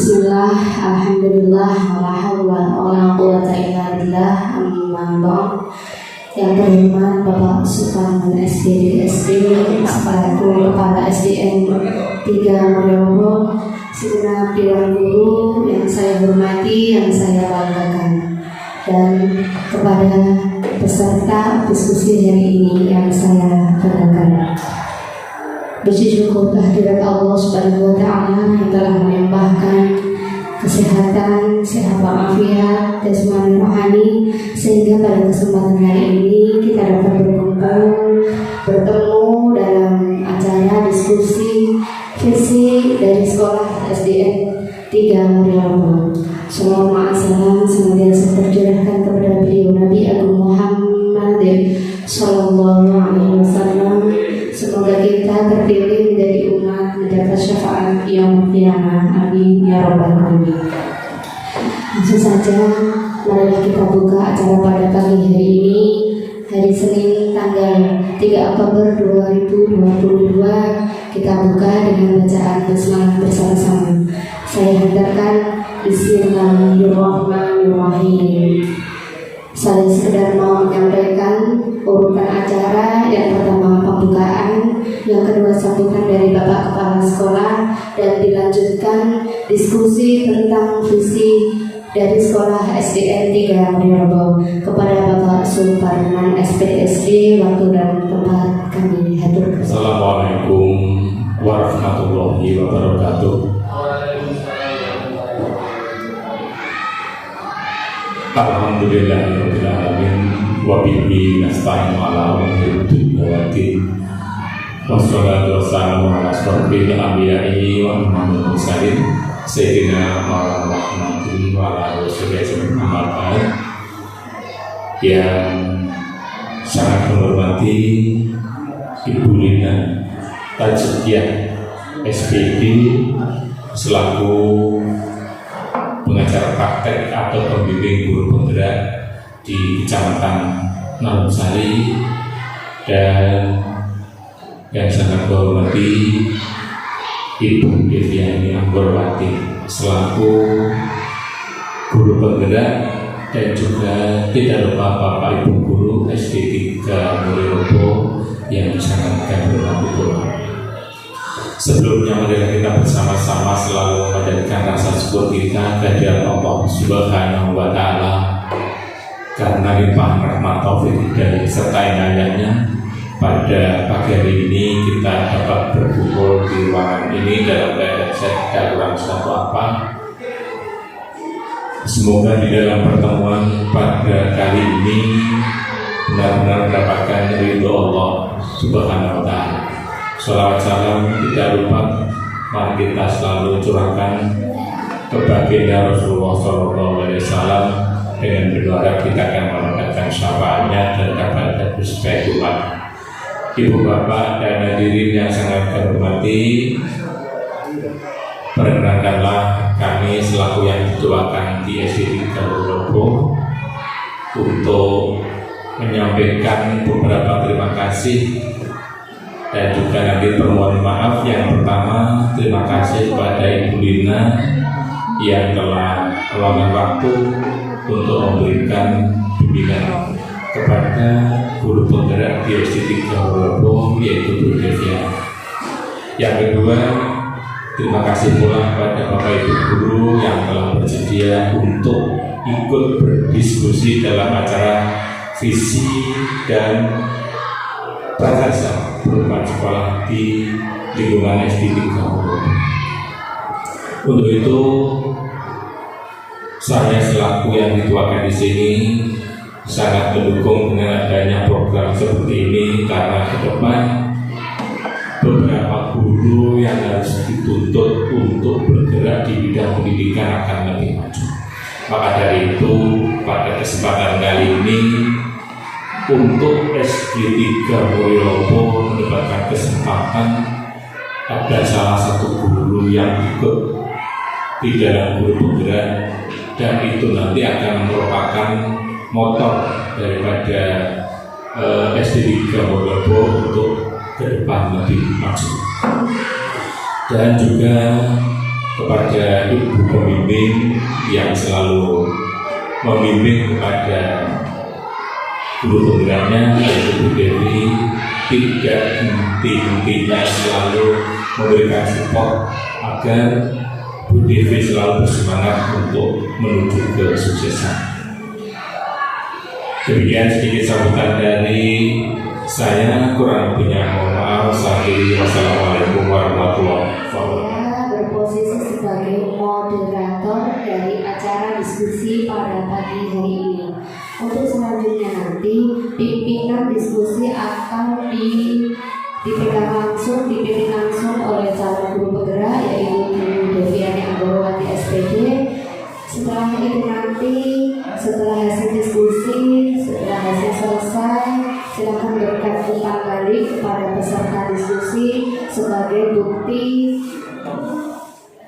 Bismillah, alhamdulillah, wala haula wala quwwata illa billah, amma ba'd. Yang terhormat Bapak Sultan SDDSD selaku Kepala SDN 3 Mulyowo, segenap dewan guru yang saya hormati, yang saya banggakan, dan kepada peserta diskusi hari ini yang saya banggakan. Bersyukur kehadirat Allah Subhanahu wa Ta'ala yang telah melimpahkan kesehatan, sehat walafiat, jasmani rohani, sehingga pada kesempatan hari ini kita dapat bertemu dalam acara diskusi visi dari sekolah SDN 3 Mulyowo. Shalawat salam senantiasa tercurahkan kepada beliau Nabi Agung Muhammad Sallallahu Alaihi Wasallam. Semoga kita terpilih menjadi umat mendapat syafaat yaumul qiyamah. Amin ya rabbal alamin. Langsung saja, marilah kita buka acara pada pagi hari ini, hari Senin tanggal 3 Oktober 2022. Kita buka dengan bacaan basmalah bersama-sama. Saya hantarkan Bismillahirrahmanirrahim. Saya sekedar mau menyampaikan urutan acara. Yang pertama pembukaan, yang kedua sambutan dari Bapak Kepala Sekolah, dan dilanjutkan diskusi tentang visi dari sekolah SDN 3 Mulyowo. Kepada Bapak Sultan SPSD, waktu dan tempat kami haturkan. Assalamualaikum warahmatullahi wabarakatuh. Alhamdulillahirabbil alamin wa bihi nasta'inu ala umuri dunya waddin. Wassalatu wassalamu ala asyrofil anbiya'i wa imamil mursalin sayyidina Muhammadin wa ala alihi wasallam. Yang sangat menghormati Ibu Lina Tajiyah SPD selaku pengajar praktek atau pembimbing guru penggerak di Kecamatan Naungsari, dan yang sangat menghormati Ibu Deviani Anggorwati selaku guru penggerak, dan juga tidak lupa Bapak Ibu guru SD 3 Mulyowo yang sangat kami hormati pula. Sebelumnya marilah kita bersama-sama selalu menjadikan rasa syukur kita kehadirat Allah Subhanahu wa Ta'ala, karena limpahan rahmat taufik hidayah serta inayahnya pada pagi hari ini kita dapat berkumpul di ruangan ini dalam keadaan sehat, tidak kurang suatu apa. Semoga di dalam pertemuan pada kali ini benar-benar mendapatkan ridho Allah Subhanahu wa Ta'ala. Sholawat salam tidak lupa mari kita selalu curahkan ke baginda Rasulullah SAW, dengan berdoa kita akan mendapatkan syafaatnya dan dapat sebagai umat. Ibu bapak dan hadirin yang sangat terhormati, perkenalkanlah kami selaku yang dituakan di SD 3 Mulyowo untuk menyampaikan beberapa terima kasih dan juga nanti permohonan maaf. Yang pertama, terima kasih kepada Ibu Lina yang telah meluangkan waktu untuk memberikan bimbingan kepada guru penggerak di SD 3 Mulyowo, yaitu Bu Devia. Yang kedua, terima kasih pula kepada Bapak Ibu guru yang telah bersedia untuk ikut berdiskusi dalam acara visi dan bahasa perubahan sekolah di lingkungan SD 3 Mulyowo. Untuk itu, saya selaku yang dituakan di sini sangat mendukung dengan adanya program seperti ini, karena ke depan beberapa guru yang harus dituntut untuk bergerak di bidang pendidikan akan lebih maju. Maka dari itu, pada kesempatan kali ini untuk SD 3 Mulyowo mendapatkan kesempatan, ada salah satu guru yang ikut di dalam guru penggerak, dan itu nanti akan merupakan motor daripada SD 3 Mulyowo untuk ke depan lebih maju. Dan juga kepada ibu pembimbing yang selalu membimbing kepada guru penggeraknya, yaitu Bu Devi, tidak henti-hentinya selalu memberikan support agar Bu Devi selalu bersemangat untuk menuju kesuksesan. Demikian sedikit sambutan dari saya, kurang lebihnya mohon maaf. Wassalamualaikum warahmatullahi wabarakatuh. Saya berposisi sebagai moderator dari acara diskusi pada pagi hari ini. Untuk selanjutnya nanti pimpinan diskusi akan dipimpin langsung oleh calon guru penggerak, yaitu Bu Deviani Anggorowati SPD. Setelah itu nanti, setelah hasil diskusi, setelah hasil selesai, silakan berikan umpan balik kepada peserta diskusi sebagai bukti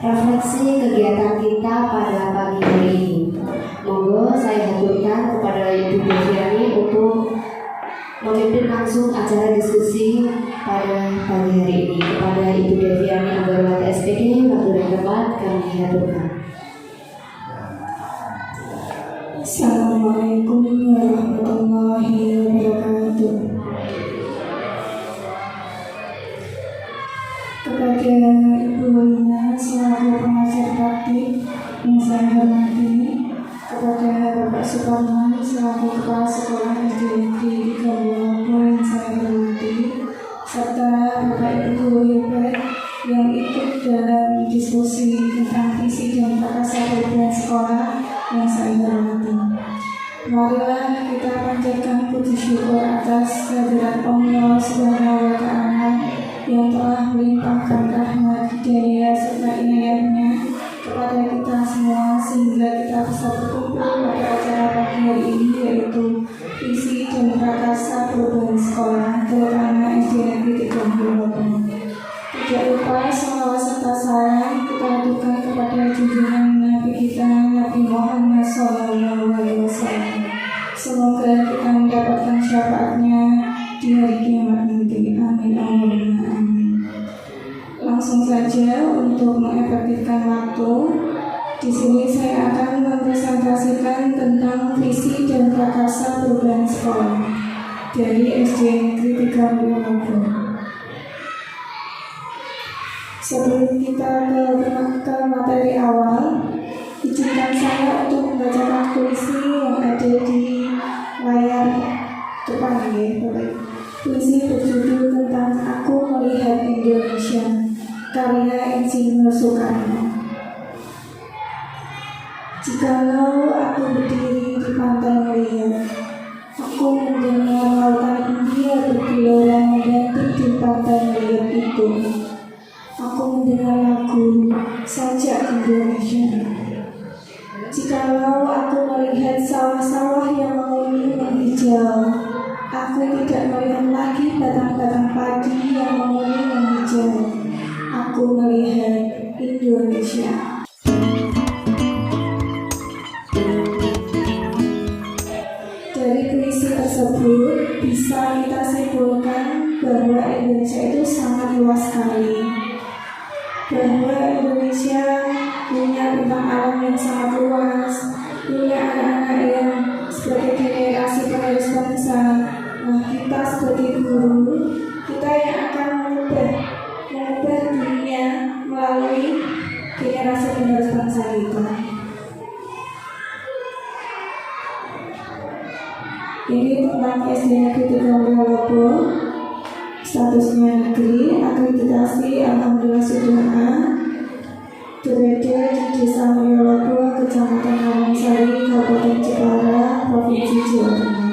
refleksi kegiatan kita pada pagi hari ini. Monggo saya haturkan kepada Ibu Deviani untuk memimpin langsung acara diskusi pada pagi hari ini. Kepada Ibu Deviani Anggorowati SPD, waktu dan tempat kami haturkan. Assalamualaikum warahmatullahi wabarakatuh. Kepada Ibu Lina selaku pengajar praktik yang saya hormati, kepada Bapak Suparman selaku Kepala Sekolah SD Negeri 3 Lopo yang saya hormati, serta Bapak Ibu guru hebat yang ikut dalam diskusi tentang visi dan prakasa perubahan sekolah yang saya hormati. Marilah kita panjatkan puji syukur atas kehadirat Allah Subhanahu wa Ta'ala yang telah melimpahkan rahmat, hidayah serta inayahnya kepada kita semua sehingga kita bisa berkumpul pada acara pagi hari ini, yaitu visi dan prakasa perubahan sekolah terutama SD Negeri 3 Lopo. Tidak lupa salawat serta salam kita haturkan kepada junjungan Nabi kita Nabi Muhammad SAW. Semoga kita mendapatkan syafaatnya di hari kiamat nanti. Amin Allahumma amin. Langsung saja untuk mengefektifkan waktu, di sini saya akan mempresentasikan tentang visi dan prakasa perubahan sekolah dari SD Negeri 3 Lopo. Sebelum kita ke materi awal, izinkan saya untuk membacakan puisi yang ada di layar depan ya, Bapak. Puisi berjudul tentang Aku Melihat Indonesia, karya Insinyur Soekarno. Jikalau aku berdiri di pantai melihat, aku mendengar lautan India bergelora mengganti di pantai melihat itu. Aku mendengar lagu Sajak Indonesia. Jikalau aku melihat sawah-sawah yang menguning menghijau, aku tidak melihat lagi batang-batang padi yang menguning menghijau. Aku melihat Indonesia. Dari puisi tersebut bisa kita simpulkan bahwa Indonesia itu sangat luas sekali, bahwa Indonesia punya bentang alam yang sangat luas, punya anak-anak yang sebagai generasi penerus bangsa. Nah, kita sebagai guru, kita yang akan mengubah dunia melalui generasi penerus bangsa kita. Ini tentang SD Negeri 3 Lopo, statusnya negeri, akreditasi alhamdulillah sudah A, berada di Desa Mulyolopo, Kecamatan Lawngsari, Kabupaten Jepara, Provinsi Jawa Tengah.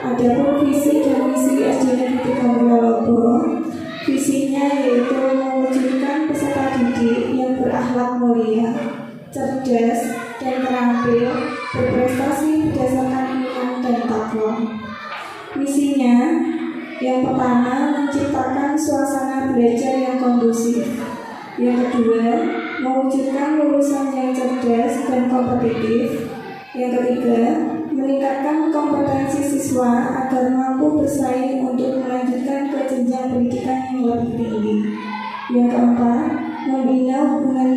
Adapun visi dan misi SD Negeri 3 Mulyolopo, visinya yaitu mewujudkan peserta didik yang berakhlak mulia, cerdas dan terampil, berprestasi berdasarkan iman dan takwa. Misinya yang pertama, menciptakan suasana belajar yang kondusif. Yang kedua, mewujudkan lulusan yang cerdas dan kompetitif. Yang ketiga, meningkatkan kompetensi siswa agar mampu bersaing untuk melanjutkan ke jenjang pendidikan yang lebih tinggi. Yang keempat, membina hubungan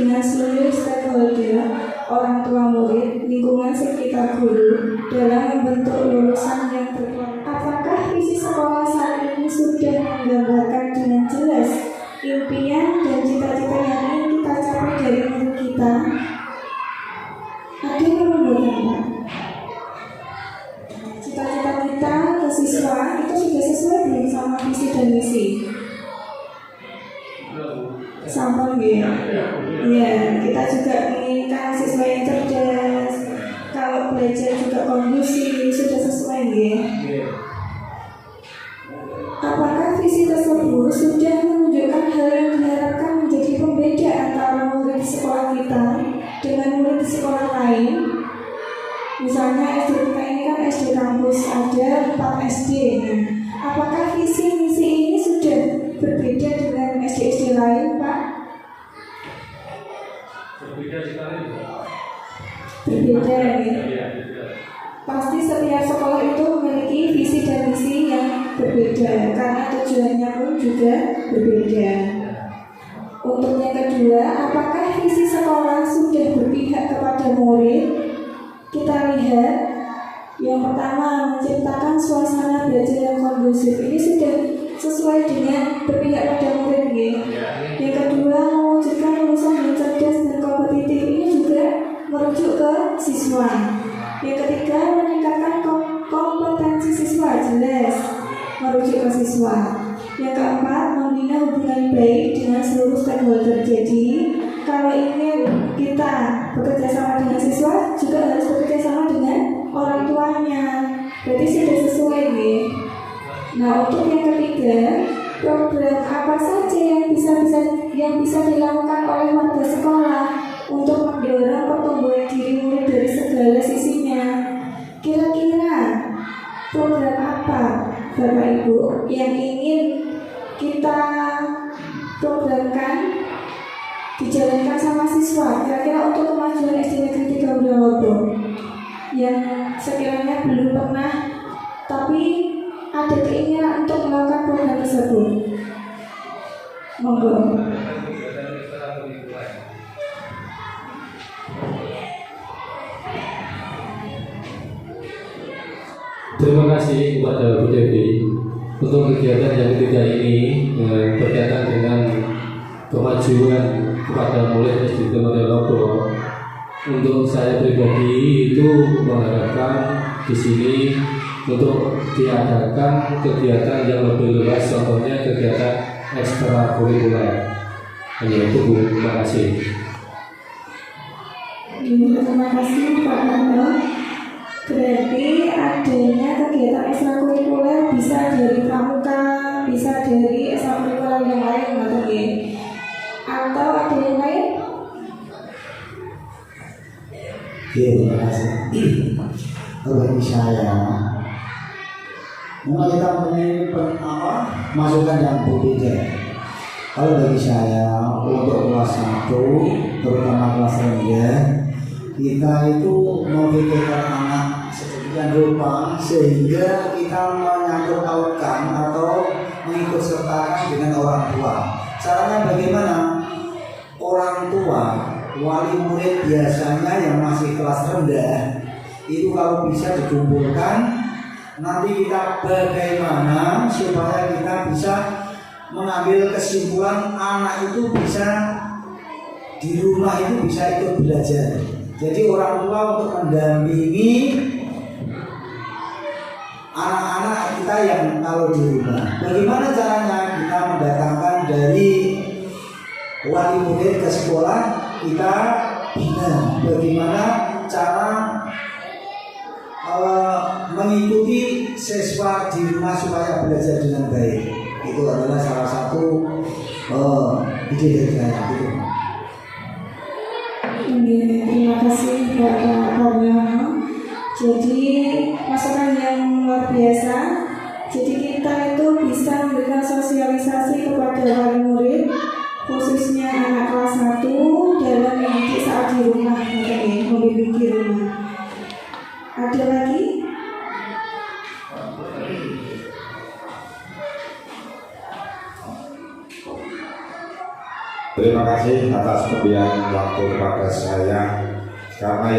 dengan seluruh stakeholder, orang tua murid, lingkungan sekitar guru dalam membentuk lulusan yang berkualitas. Apakah visi sekolah saat ini sudah menggambarkan dengan jelas impian dan cita-cita yang ingin kita capai dari murid kita? Ada yang membuatnya. Cita-cita kita ke siswa itu sudah sesuai belum sama visi dan misi? Sama ya. Ya, kita juga menginginkan siswa yang cerdas. Kalau belajar juga kondusif, sudah sesuai ya. Apakah visi tersebut sudah menunjukkan hal yang diharapkan menjadi pembeda antara murid di sekolah kita dengan murid di sekolah lain? Misalnya SD kita ini kan SD kampus, ada 4 SD. Nah, apakah visi misi ini sudah berbeda dengan SD-SD lain, Pak? Berbeda sekali. Berbeda ya. Pasti setiap sekolah itu memiliki visi dan misi yang berbeda karena tujuannya pun juga berbeda. Untuk yang kedua, apakah visi sekolah sudah berpihak kepada murid? Kita lihat yang pertama, menciptakan suasana belajar yang kondusif. Ini sudah sesuai dengan berpihak pada murid ya. Yang kedua, mewujudkan lulusan yang cerdas dan kompetitif. Ini juga merujuk ke siswa. Yang ketiga, meningkatkan kompetensi siswa, jelas merujuk ke siswa. Yang keempat, membina hubungan baik dengan seluruh stakeholder. Jadi, kalau ingin kita bekerja sama dengan siswa, juga harus bekerja sama dengan orang tuanya. Berarti sudah sesuai nih. Nah, untuk yang ketiga, program apa saja yang bisa dilakukan oleh warga sekolah untuk mendorong pertumbuhan diri murid dari segala sisinya. Kira-kira program apa, Bapak Ibu, yang ingin kita programkan dijalankan sama siswa kira-kira untuk kemajuan SD Negeri 3 Lobo yang sekiranya belum pernah tapi ada keinginan untuk melakukan program tersebut? Monggo. Terima kasih kepada Bu Devi untuk kegiatan yang ketiga ini berkaitan dengan kemajuan kepada murid SD Negeri Lobo. Untuk saya pribadi itu mengharapkan di sini untuk diadakan kegiatan yang lebih luas, contohnya kegiatan ekstrakurikuler. Hanya itu Bu, terima kasih. Terima kasih Pak Nando. Berarti adanya kegiatan ekstrakurikuler bisa dari pramuka, bisa dari ekstrakurikuler yang lain, atau ada yang lain? Oke, terima kasih. Bagi saya, mungkin kita punya masukan yang berbeda. Kalau bagi saya untuk kelas 1, terutama kelas rendah, kita itu memikirkan anak sedemikian rupa sehingga kita menyangkut pautkan atau mengikut sertakan dengan orang tua. Caranya bagaimana? Orang tua, wali murid biasanya yang masih kelas rendah itu kalau bisa dikumpulkan, nanti kita bagaimana supaya kita bisa mengambil kesimpulan anak itu bisa di rumah itu bisa ikut belajar. Jadi orang tua untuk mendampingi anak-anak kita yang kalau di rumah. Bagaimana caranya? Kita mendatangkan dari wali murid ke sekolah, kita bina bagaimana cara mengikuti siswa di rumah supaya belajar dengan baik. Itu adalah salah satu ide dari saya. Gitu. Terima kasih Bapak Karyono. Jadi masukan yang luar biasa. Jadi kita itu bisa memberikan sosialisasi kepada wali murid, khususnya anak kelas 1 dalam mendidik saat di rumah, membimbing di rumah. Ada lagi? Terima kasih atas pemberian waktu kepada saya, karena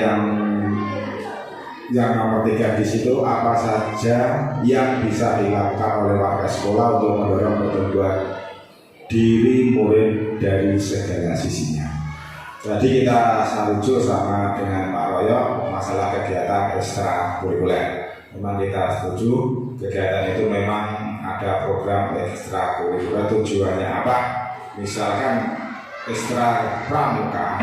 yang nomor 3 di situ apa saja yang bisa dilakukan oleh warga sekolah untuk mendorong pertumbuhan diri murid dari segala sisinya. Jadi kita setuju sama dengan Pak Royo masalah kegiatan ekstrakurikuler. Memang kita setuju kegiatan itu memang ada program ekstrakurikuler, tujuannya apa? Misalkan ekstra pramuka.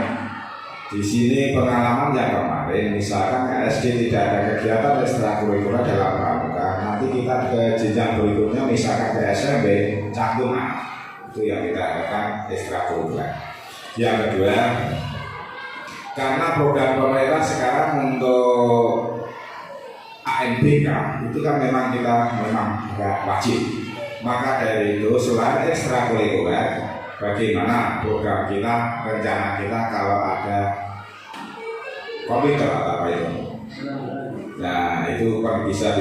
Di sini pengalaman yang kemarin, misalkan SD tidak ada kegiatan ekstrakurikuler dalam pramuka, nanti kita ke jenjang berikutnya, misalkan ke SMP, cakupan. Itu yang kita harapkan ekstrakurikuler. Yang kedua, karena program pemerintah sekarang untuk ANBK itu kan memang nggak wajib. Maka dari itu selain ekstrakurikuler, bagaimana program kita, rencana kita kalau ada komputer atau apa itu? Nah itu kan bisa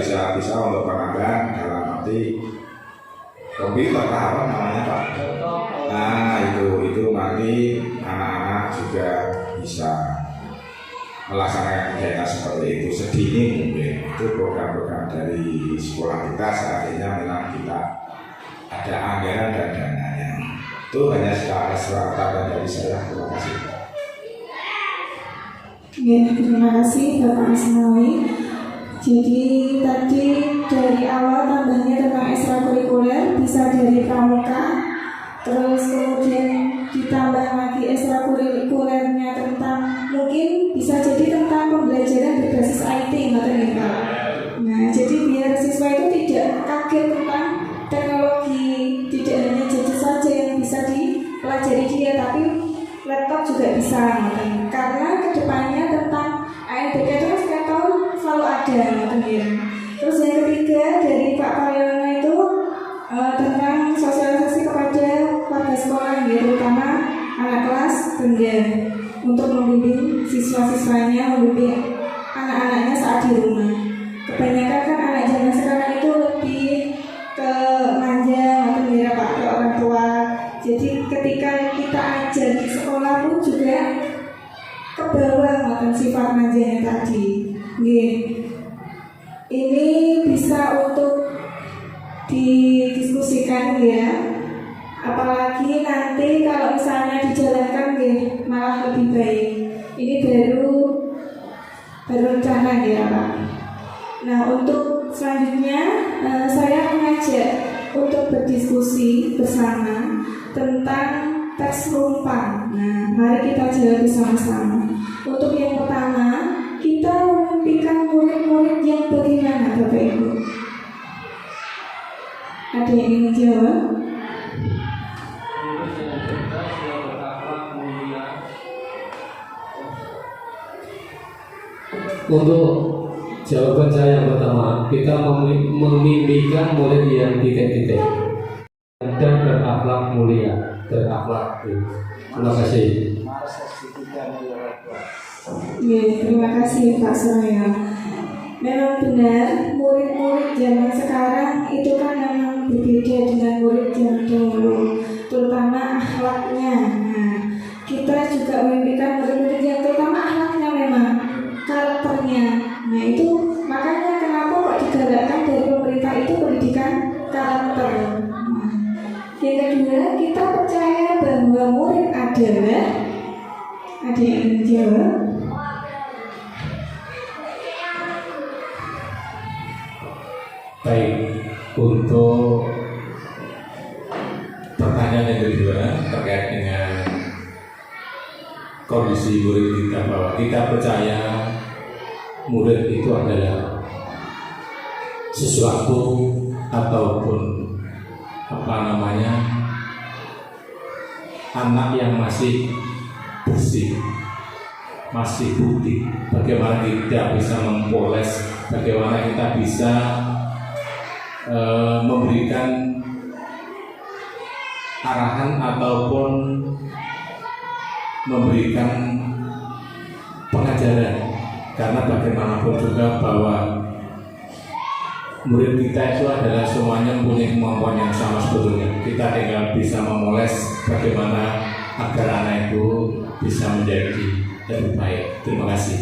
untuk penambahan dalam arti komputer apa namanya Pak? Nah itu nanti anak-anak juga bisa melaksanakan kegiatan seperti itu sedini mungkin. Itu program-program dari sekolah kita, seandainya memang kita ada anggaran dan dananya. Itu hanya secara tambahan dari saya. Terima kasih. Ya, terima kasih Bapak Asnawi. Jadi tadi dari awal tambahnya tentang ekstrakurikuler bisa dari pramuka, terus kemudian ditambah lagi ekstrakurikulernya tentang mungkin bisa jadi tentang pembelajaran berbasis IT, Nah, jadi biar siswa itu tidak kaget tentang teknologi, tidak hanya gadget saja yang bisa dipelajari dia, tapi laptop juga bisa, karena kedepannya tentang ANBK itu setiap tahun selalu ada, Terus yang ketiga dari Pak Paryono itu tentang sosialisasi kepada warga sekolah, terutama anak kelas rendah, untuk membimbing siswa-siswanya, membimbing anak-anaknya saat di rumah. Kebanyakan kan anak zaman sekarang itu lebih ke manja atau Pak ke orang tua. Jadi ketika kita ajar di sekolah pun juga ke bawah sifat manjanya tadi. Ini bisa untuk didiskusikan ya. Apalagi nanti kalau misalnya dijalankan malah lebih baik. Ini baru rencana ya Pak. Nah untuk selanjutnya saya mengajak untuk berdiskusi bersama tentang teks rumpang. Nah mari kita jawab bersama-sama. Untuk yang pertama, kita memimpikan murid-murid yang bagaimana Bapak Ibu? Ada yang ingin jawab? Untuk jawaban saya yang pertama, kita memimpikan murid yang titik-titik dan berakhlak mulia, berakhlak. Terima kasih. Ya, terima kasih Pak Suraya. Memang benar, murid-murid zaman sekarang itu kan memang berbeda dengan murid zaman dahulu, terutama akhlaknya. Nah, kita juga memimpikan murid-murid yang terutama akhlaknya memang, karakternya. Nah itu makanya kenapa kok digerakkan dari pemerintah itu pendidikan karakter. Yang kedua, kita percaya bahwa murid adalah, ada yang menjawab? Baik, untuk pertanyaan yang kedua terkait dengan kondisi murid kita, bahwa kita percaya murid itu adalah sesuatu ataupun anak yang masih bersih, masih putih. Bagaimana kita bisa mempoles, bagaimana kita bisa memberikan arahan ataupun memberikan pengajaran, karena bagaimanapun juga bahwa murid kita itu adalah semuanya mempunyai kemampuan yang sama sebetulnya. Kita tinggal bisa memoles bagaimana agar anak itu bisa menjadi lebih baik. Terima kasih.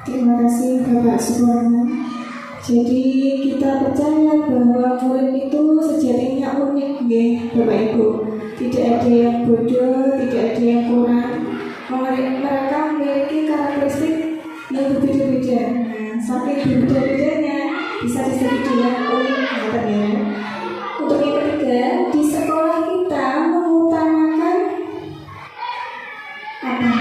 Terima kasih Bapak Suparman. Jadi kita percaya bahwa murid itu sejatinya unik, Bapak Ibu. Tidak ada yang bodoh, tidak ada yang kurang. Mereka memiliki karakteristik yang berbeda-beda. Saking berbeda-bedanya bisa disebut dengan unik, ya. Untuk yang ketiga, di sekolah kita mengutamakan apa?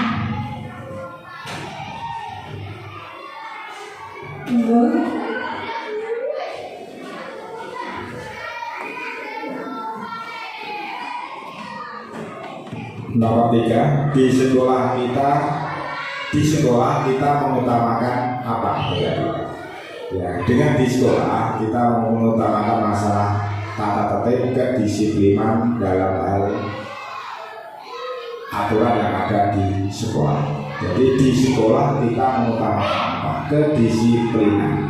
Nomor 3, di sekolah kita mengutamakan apa? Ya, dengan di sekolah kita mengutamakan masalah tata tertib, kedisiplinan dalam hal aturan yang ada di sekolah. Jadi di sekolah kita mengutamakan apa? Kedisiplinan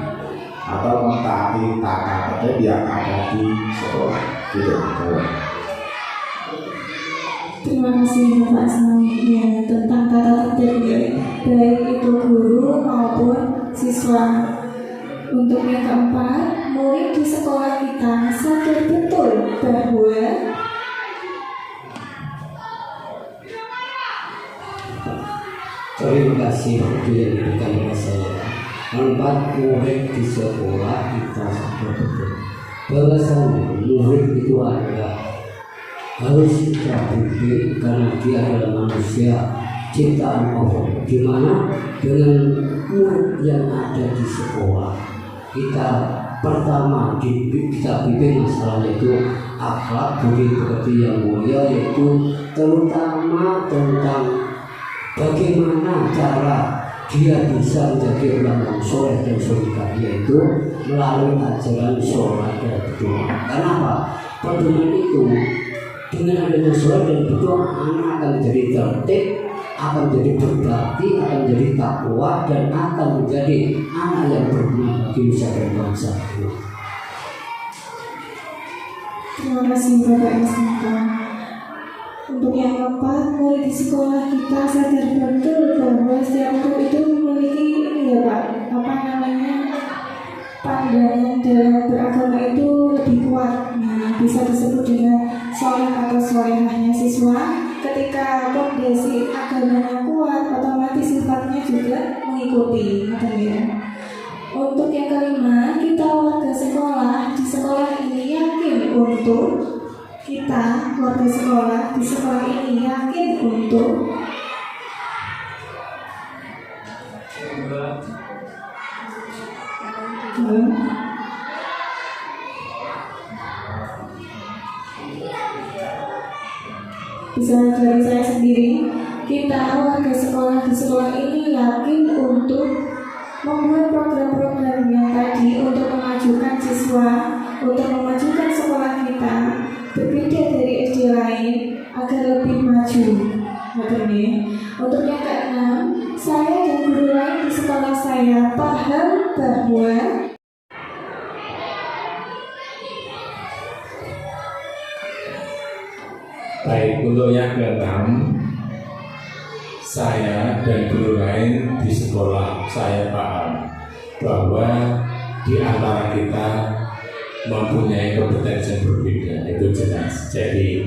atau mentaati tata tertib yang ada di sekolah. Gitu. Terima kasih Bapak semuanya tentang tata tertib, baik itu guru maupun siswa. Untuk yang keempat, murid di sekolah kita sadar betul bahwa terima kasih waktu yang diberikan kepada saya. Empat, murid di sekolah kita sadar betul bahwasanya murid itu adalah harus kita bukti karena dia adalah manusia ciptaan Allah, di mana dengan murid yang ada di sekolah kita pertama kita bimbing masalah yaitu akhlak budi pekerti yang mulia, yaitu terutama tentang bagaimana cara dia bisa menjadi orang yang soleh dan solehah, yaitu melalui ajaran sholat dan berdoa. Kenapa? Pedoman itu dengan adanya sholat dan berdoa, anak akan menjadi tertib, akan menjadi berbakti, akan menjadi takwa, dan akan menjadi anak yang berguna bagi nusa dan bangsa. terima kasih Bapak SMK. Untuk yang keempat, murid di sekolah kita sadar betul bahwa setiap murid itu memiliki pandangan dalam beragama itu lebih kuat. Bisa disebut dengan soleh atau solehahnya siswa. Ketika fondasi agamanya kuat, otomatis sifatnya juga mengikuti. Untuk yang kelima, kita warga sekolah di sekolah ini yakin untuk kita warga sekolah di sekolah ini yakin untuk bisa dari saya sendiri, kita warga sekolah di sekolah ini yakin untuk membuat program-program yang tadi untuk memajukan siswa, untuk memajukan sekolah kita berbeda dari SD lain agar lebih maju. Untuk yang keenam, saya dan guru lain di sekolah saya paham bahwa Baik, untuk yang keenam, saya dan guru lain di sekolah saya paham bahwa di antara kita mempunyai kompetensi yang berbeda, itu jelas. Jadi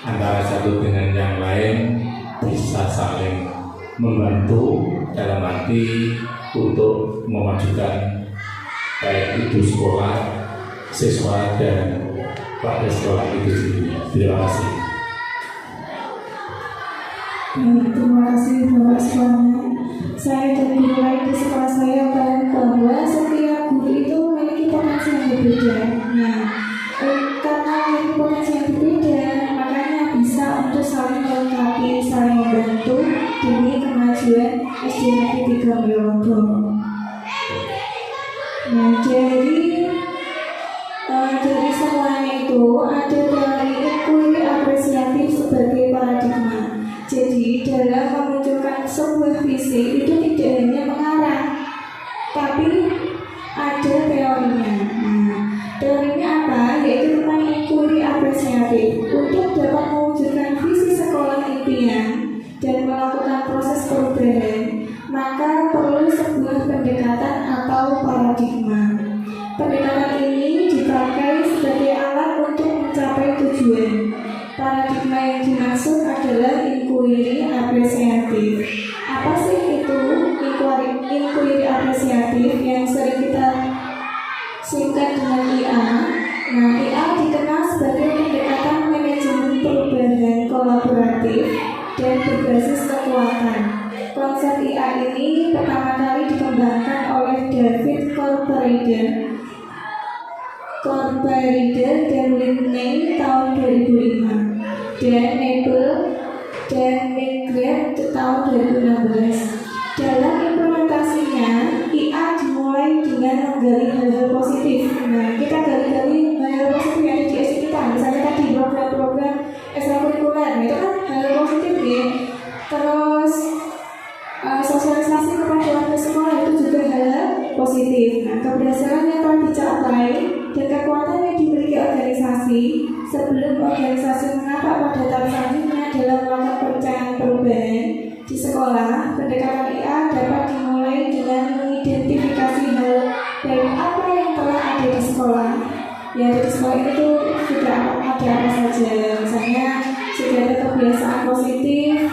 antara satu dengan yang lain bisa saling membantu dalam arti untuk memajukan baik itu sekolah, siswa dan pada sekolah itu sendiri. Terima kasih. Terima kasih Bapak semuanya. Saya dan guru lain di sekolah saya paham bahwa setiap guru itu memiliki potensi yang berbeda. Karena memiliki potensi yang berbeda, makanya bisa untuk saling melengkapi, saling membantu demi kemajuan SD Negeri 3 Mliobo. Dari semuanya itu ada dari inquiry apresiatif sebagai paradigma. Jadi dalam memunculkan sebuah visi itu tidak hanya mengarang, tapi ada teorinya. Teorinya apa? Yaitu tentang inquiry apresiatif. Pendekatan ini dipakai sebagai alat untuk mencapai tujuan. Paradigma yang dimaksud adalah inquiry apresiatif. Apa sih itu inquiry apresiatif yang sering kita singkat dengan IA? Nah, IA dikenal sebagai pendekatan manajemen perubahan kolaboratif dan berbasis kekuatan. Konsep IA ini pertama kali dikembangkan oleh David Corbrider dan Whitney tahun 2005 dan Abel dan McGrath tahun 2016. Dalam implementasinya, IA dimulai dengan menggali hal-hal positif. Nah, kita gali-gali hal-hal positif yang ada di SD kita. Misalnya tadi program-program ekstrakurikuler, itu kan hal-hal positif ya. Terus sosialisasi kepada warga sekolah itu juga hal-hal positif. Nah, keberhasilan yang telah dicapai dan kekuatan yang dimiliki organisasi sebelum organisasi menapak pada tahap selanjutnya dalam melakukan perencanaan perubahan di sekolah. Pendekatan IA dapat dimulai dengan mengidentifikasi hal baik apa yang telah ada di sekolah. Ya, di sekolah itu sudah ada apa saja. Misalnya sudah ada kebiasaan positif,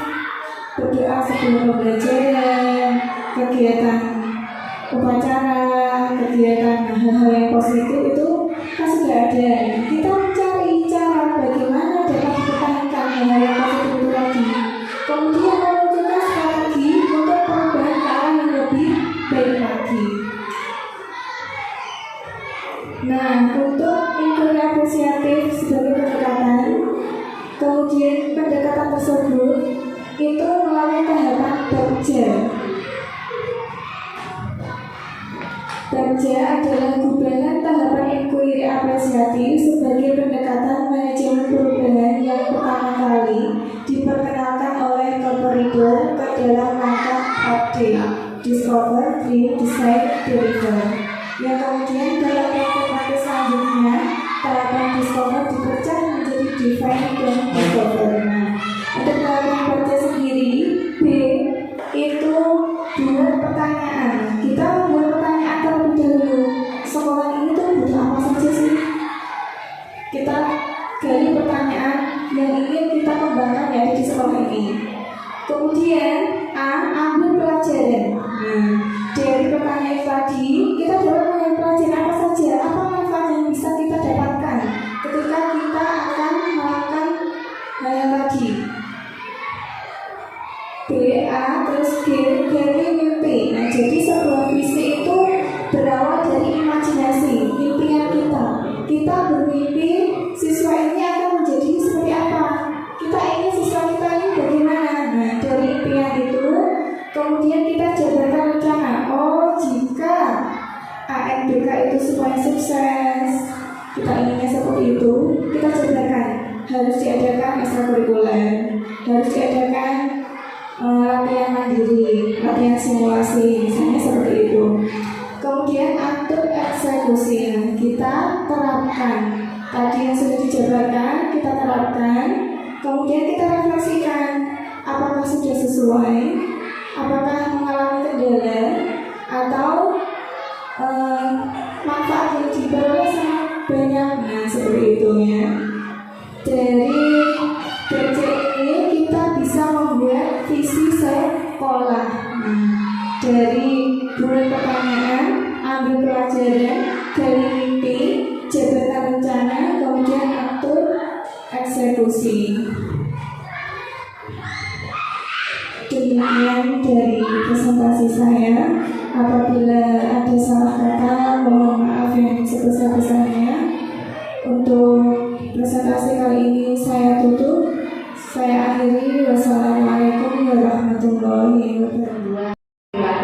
berdoa sebelum pembelajaran, kegiatan upacara, kegiatan hal-hal yang positif itu kan sudah ada. Kita mencari cara bagaimana dapat dipertahankan hal-hal yang positif itu lagi. Kemudian menunjukkan strategi untuk perubahan ke arah yang lebih baik lagi. Nah, untuk inquiry apresiatif sebagai pendekatan, kemudian pendekatan tersebut itu melalui tahapan BAPJA. BAPJA adalah gubahan tahapan inquiry apresiatif sebagai pendekatan manajemen perubahan yang pertama kali diperkenalkan oleh Corbrider ke dalam langkah update, discover, create, decide, deliver. Yang kemudian dalam praktik selanjutnya, tahapan discover dipecah menjadi define dan discover. Nah, untuk tahapan BAPJA sendiri, B itu buat pertanyaan. Kita membuat pertanyaan terlebih dahulu. Sekolah ini tuh butuh apa saja sih? Kita gali pertanyaan yang ingin kita kembangkan ya di sekolah ini. Kemudian A, ambil pelajaran. Nah, dari pertanyaan tadi kita dapat mengambil pelajaran apa saja, apa manfaat yang bisa kita dapatkan ketika kita akan melakukan hal yang tadi. B, A, terus G, dari mimpi. Nah, jadi sebuah visi itu berawal dari imajinasi, impian kita. Kita bermimpi siswa ini akan menjadi seperti apa. Kita ingin siswa kita ini bagaimana. Nah, dari impian itu, kemudian kita jabarkan rencana. Oh, jika ANBK itu supaya sukses, kita inginnya seperti itu, kita jabarkan. Harus diadakan ekstrakurikuler, harus diadakan latihan mandiri, latihan simulasi, misalnya seperti itu. Kemudian atur eksekusi, kita terapkan. Tadi yang sudah dijabarkan, kita terapkan. Kemudian kita refleksikan, apakah sudah sesuai, apakah mengalami kendala, atau manfaat yang diperoleh sangat banyak. Nah, seperti itu ya. Dari BC ini kita bisa membuat visi sekolah. Dari buat pertanyaan, ambil pelajaran, dari mimpi, jabarkan rencana, kemudian atur eksekusi. Demikian dari presentasi saya. Apabila ada salah kata, mohon maaf yang sebesar-besarnya. Untuk presentasi kali ini saya tutup. Saya akhiri. Wassalamualaikum warahmatullahi wabarakatuh.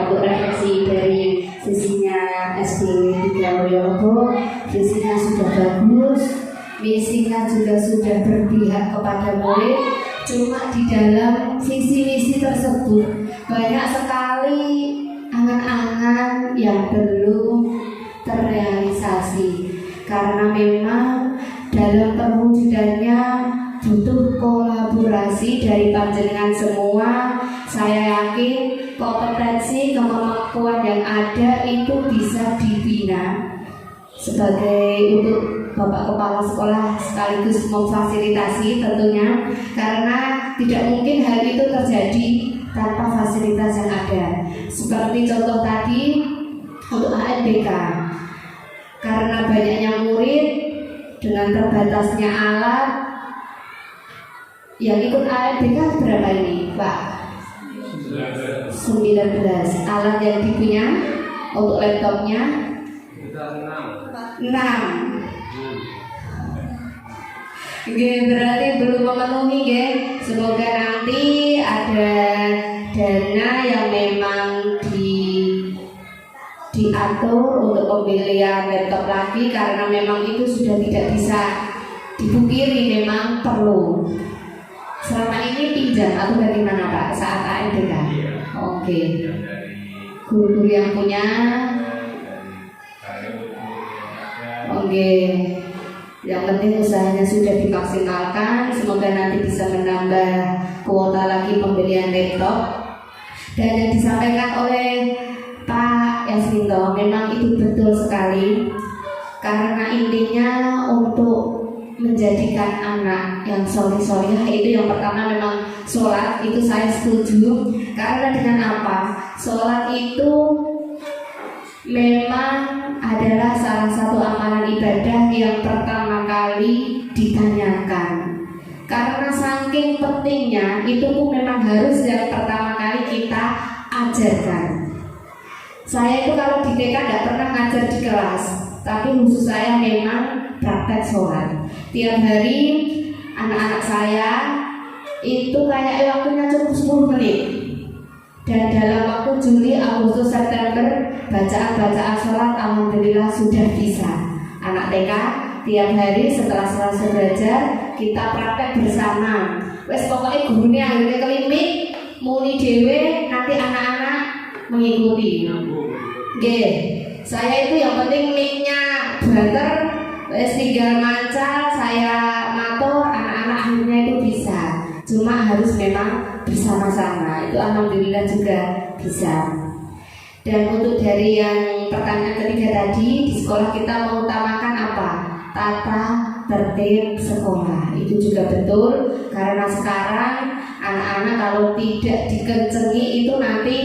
Untuk refleksi dari sisinya SDW 3 Moyologo, visinya sudah bagus, misinya juga sudah berpihak kepada murid. Cuma di dalam visi misi tersebut banyak sekali angan-angan yang belum terrealisasi, karena memang dalam perwujudannya butuh kolaborasi dari panjenengan semua. Saya yakin kompetensi kemampuan yang ada itu bisa dibina sebagai untuk Bapak Kepala Sekolah sekaligus memfasilitasi tentunya, karena tidak mungkin hal itu terjadi tanpa fasilitas yang ada. Seperti contoh tadi untuk ANBK, karena banyaknya murid dengan terbatasnya alat, yang ikut ANBK berapa ini Pak? 19. Alat yang dipunya untuk laptopnya 6. Berarti belum memenuhi. Semoga nanti ada dana yang memang diatur untuk pembelian laptop lagi, karena memang itu sudah tidak bisa dipungkiri, memang perlu. Selama ini pinjam atau bagaimana Pak saat ANBK? Oke. Guru-guru yang punya. Oke. Yang penting usahanya sudah dimaksimalkan. Semoga nanti bisa menambah kuota lagi pembelian laptop. Dan yang disampaikan oleh Pak Yasminto memang itu betul sekali. Karena intinya untuk menjadikan anak yang soleh-solehah itu yang pertama memang sholat, itu saya setuju. Karena dengan apa? Sholat itu memang adalah salah satu amalan ibadah yang pertama kali ditanyakan. Karena saking pentingnya itu pun memang harus yang pertama kali kita ajarkan. Saya itu kalau di TK tidak pernah ngajar di kelas, tapi khusus saya memang praktek sholat. Tiap hari anak-anak saya itu kayak waktunya cukup 10 menit. Dan dalam waktu Juli, Agustus, September, bacaan-bacaan sholat alhamdulillah sudah bisa. Anak TK tiap hari setelah selesai belajar kita praktek bersama. Wes pokoknya gurunya akhirnya kelimik muni dewe, nanti anak-anak mengikuti. Saya itu yang penting mic-nya banter, wes tinggal mancal, saya matur, anak-anak akhirnya itu bisa. Cuma harus memang bersama-sama, itu alhamdulillah juga bisa. Dan untuk dari yang pertanyaan ketiga tadi, di sekolah kita mengutamakan apa? Tata tertib sekolah. Itu juga betul, karena sekarang anak-anak kalau tidak dikencengi itu nanti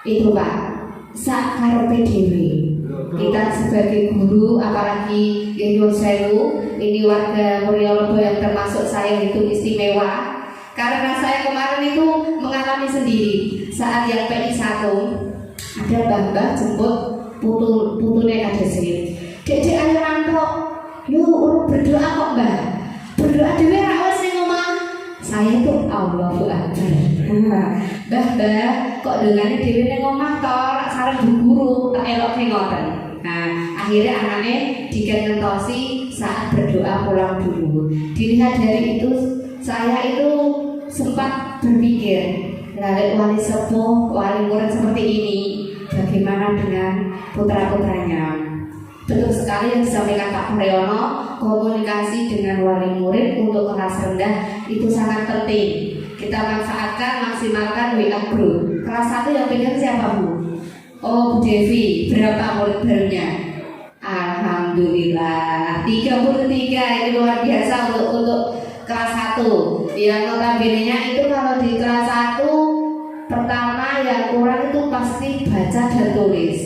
itu Pak, sakarepe dhewe. Kita sebagai guru, apalagi Yun Sewu, ini warga Muryolobo yang termasuk saya itu istimewa. Karena saya kemarin itu mengalami sendiri saat yang PI 1 ada mbah-mbah jemput putune kadesir. Dek ayo rampok, yuk urut berdoa kok mbah. Berdoa dhewe ra wis ning omah. Saya itu Allahu Akbar. Mbah kok dongane dhewe ning omah to, rak sareng guru tak elokke ngoten. Nah, akhirnya anaknya dikentosi saat berdoa pulang dulu. Dilihat dari itu, saya itu sempat berpikir, wali sepuh, wali murid seperti ini, bagaimana dengan putra-putranya? Betul sekali yang disampaikan Pak Karyono, komunikasi dengan wali murid untuk kelas rendah itu sangat penting. Kita manfaatkan, maksimalkan WA group. Kelas 1 yang pegang siapa Bu? Oh Bu Devi, berapa murid barunya? Alhamdulillah 33, ini luar biasa untuk kelas 1. Yang notabene-nya itu kalau di kelas 1 pertama yang kurang itu pasti baca dan tulis.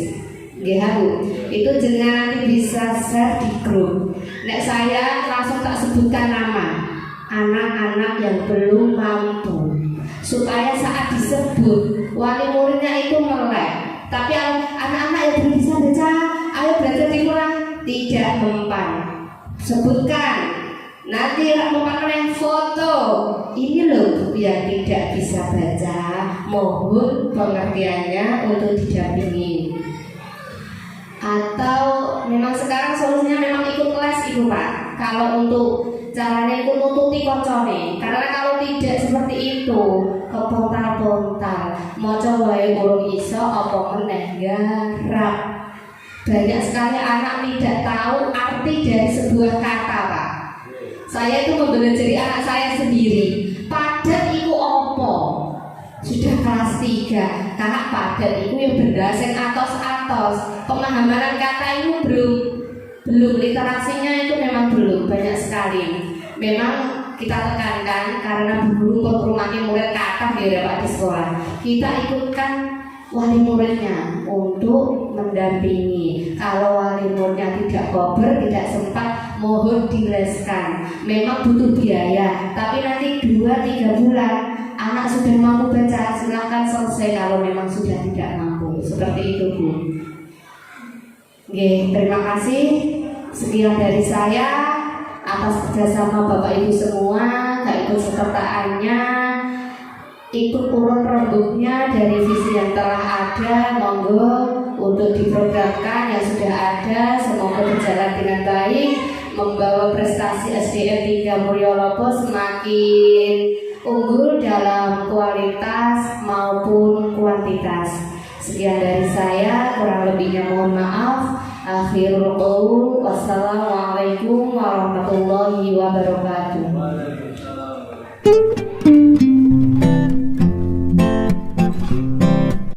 Bu, itu jangan nanti bisa share di grup. Nek saya langsung tak sebutkan nama anak-anak yang belum mampu, supaya saat disebut wali muridnya itu melek. Tapi anak-anak yang belum bisa baca, ayo belajar di kelas, tidak mempan. Sebutkan. Nanti mempan foto. Ini loh yang tidak bisa baca, mohon pengertiannya untuk didampingi. Atau memang sekarang solusinya memang ikut kelas itu Pak. Kalau untuk caranya itu nututi koncone. Karena kalau tidak seperti itu, kepontal-pontal, maca wae urung iso apa meneh garap. Banyak sekali anak tidak tahu arti dari sebuah kata Pak. Saya itu membelajari anak saya sendiri. Padat itu opo? Sudah kelas 3. Kakak sekolah padat itu yang benda sing atos-atos. Pemahaman kata itu belum literasinya itu memang belum banyak sekali. Memang kita tekankan karena guru memperumahkan murid kata di Pak di sekolah. Kita ikutkan wali muridnya untuk mendampingi. Kalau wali muridnya tidak kober, tidak sempat, mohon dileskan. Memang butuh biaya, tapi nanti 2-3 bulan anak sudah mampu baca, silakan selesai kalau memang sudah tidak mampu. Seperti itu, Bu. Oke, terima kasih. Sekian dari saya atas kerjasama Bapak Ibu semua, keikutsertaannya, ikut urut rembuknya dari visi yang telah ada, monggo untuk diprogramkan yang sudah ada, semoga berjalan dengan baik, membawa prestasi SDM 3 Mulyolopo semakin unggul dalam kualitas maupun kuantitas. Sekian dari saya, kurang lebihnya mohon maaf. Akhirul qaul, wassalamualaikum warahmatullahi wabarakatuh.